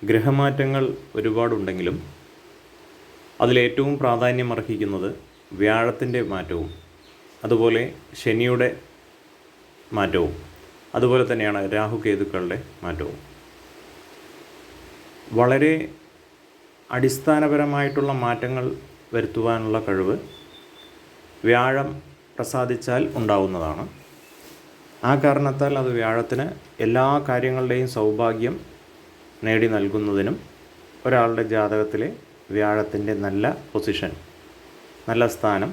ഗ്രഹമാറ്റങ്ങൾ ഒരുപാടുണ്ടെങ്കിലും അതിലേറ്റവും പ്രാധാന്യമർഹിക്കുന്നത് വ്യാഴത്തിൻ്റെ മാറ്റവും അതുപോലെ ശനിയുടെ മാറ്റവും അതുപോലെ തന്നെയാണ് രാഹുകേതുക്കളുടെ മാറ്റവും. വളരെ അടിസ്ഥാനപരമായിട്ടുള്ള മാറ്റങ്ങൾ വരുത്തുവാനുള്ള കഴിവ് വ്യാഴം പ്രസാദിച്ചാൽ ഉണ്ടാവുന്നതാണ്. ആ കാരണത്താൽ അത് വ്യാഴത്തിന് എല്ലാ കാര്യങ്ങളുടെയും സൗഭാഗ്യം നേടി നൽകുന്നതിനും ഒരാളുടെ ജാതകത്തിലെ വ്യാഴത്തിൻ്റെ നല്ല പൊസിഷൻ, നല്ല സ്ഥാനം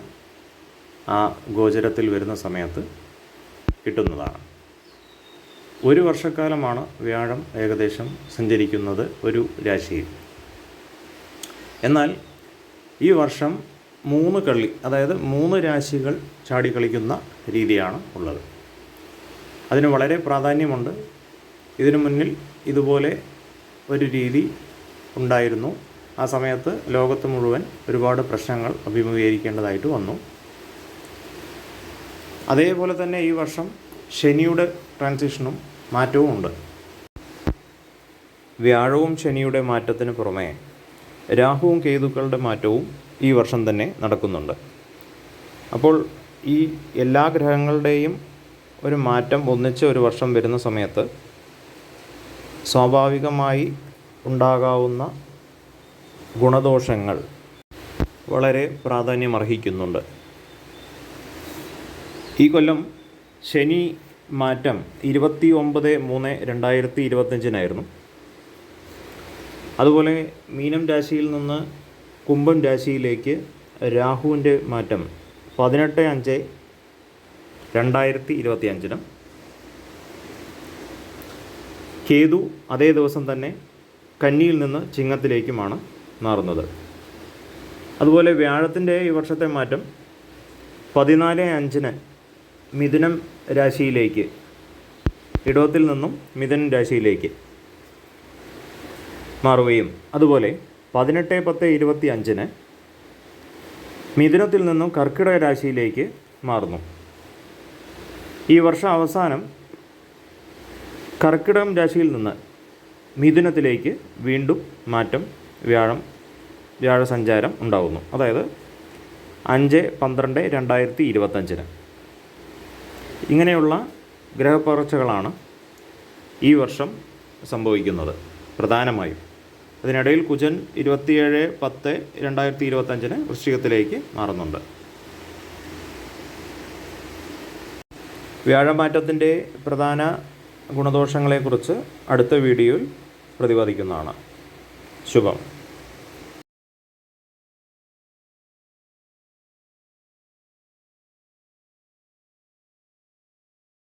ആ ഗോചരത്തിൽ വരുന്ന സമയത്ത് കിട്ടുന്നതാണ്. ഒരു വർഷക്കാലമാണ് വ്യാഴം ഏകദേശം സഞ്ചരിക്കുന്നത് ഒരു രാശിയിൽ. എന്നാൽ ഈ വർഷം 3 കളി, അതായത് 3 രാശികൾ ചാടിക്കളിക്കുന്ന രീതിയാണ് ഉള്ളത്. അതിന് വളരെ പ്രാധാന്യമുണ്ട്. ഇതിനു മുന്നിൽ ഇതുപോലെ ഒരു രീതി ഉണ്ടായിരുന്നു. ആ സമയത്ത് ലോകത്ത് മുഴുവൻ ഒരുപാട് പ്രശ്നങ്ങൾ അഭിമുഖീകരിക്കേണ്ടതായിട്ട് വന്നു. അതേപോലെ തന്നെ ഈ വർഷം ശനിയുടെ ട്രാൻസിഷനും മാറ്റവും ഉണ്ട്. വ്യാഴവും ശനിയുടെ മാറ്റത്തിന് പുറമെ രാഹുവും കേതുക്കളുടെ മാറ്റവും ഈ വർഷം തന്നെ നടക്കുന്നുണ്ട്. അപ്പോൾ ഈ എല്ലാ ഗ്രഹങ്ങളുടെയും ഒരു മാറ്റം ഒന്നിച്ച് ഒരു വർഷം വരുന്ന സമയത്ത് സ്വാഭാവികമായി ഉണ്ടാകാവുന്ന ഗുണദോഷങ്ങൾ വളരെ പ്രാധാന്യമർഹിക്കുന്നുണ്ട്. ഈ കൊല്ലം ശനി മാറ്റം 29/3/2025 അതുപോലെ മീനം രാശിയിൽ നിന്ന് കുംഭം രാശിയിലേക്ക് രാഹുവിൻ്റെ മാറ്റം 18/5/2025 കേതു അതേ ദിവസം തന്നെ കന്നിയിൽ നിന്ന് ചിങ്ങത്തിലേക്കുമാണ് മാറുന്നത്. അതുപോലെ വ്യാഴത്തിൻ്റെ ഈ വർഷത്തെ മാറ്റം 14/5 മിഥുനം രാശിയിലേക്ക്, ഇടവത്തിൽ നിന്നും മിഥുനം രാശിയിലേക്ക് മാറുകയും അതുപോലെ 18/10/25 മിഥുനത്തിൽ നിന്നും കർക്കിടക രാശിയിലേക്ക് മാറുന്നു. ഈ വർഷം അവസാനം കർക്കിടകം രാശിയിൽ നിന്ന് മിഥുനത്തിലേക്ക് വീണ്ടും മാറ്റം വ്യാഴ സഞ്ചാരം ഉണ്ടാകുന്നു. അതായത് 5/12/2025 ഇങ്ങനെയുള്ള ഗ്രഹപ്പകർച്ചകളാണ് ഈ വർഷം സംഭവിക്കുന്നത് പ്രധാനമായും. അതിനിടയിൽ കുജൻ 27/10/2025 വൃശ്ചികത്തിലേക്ക് മാറുന്നുണ്ട്. വ്യാഴമാറ്റത്തിൻ്റെ പ്രധാന ഗുണദോഷങ്ങളെക്കുറിച്ച് അടുത്ത വീഡിയോയിൽ പ്രതിപാദിക്കുന്നതാണ്. ശുഭം.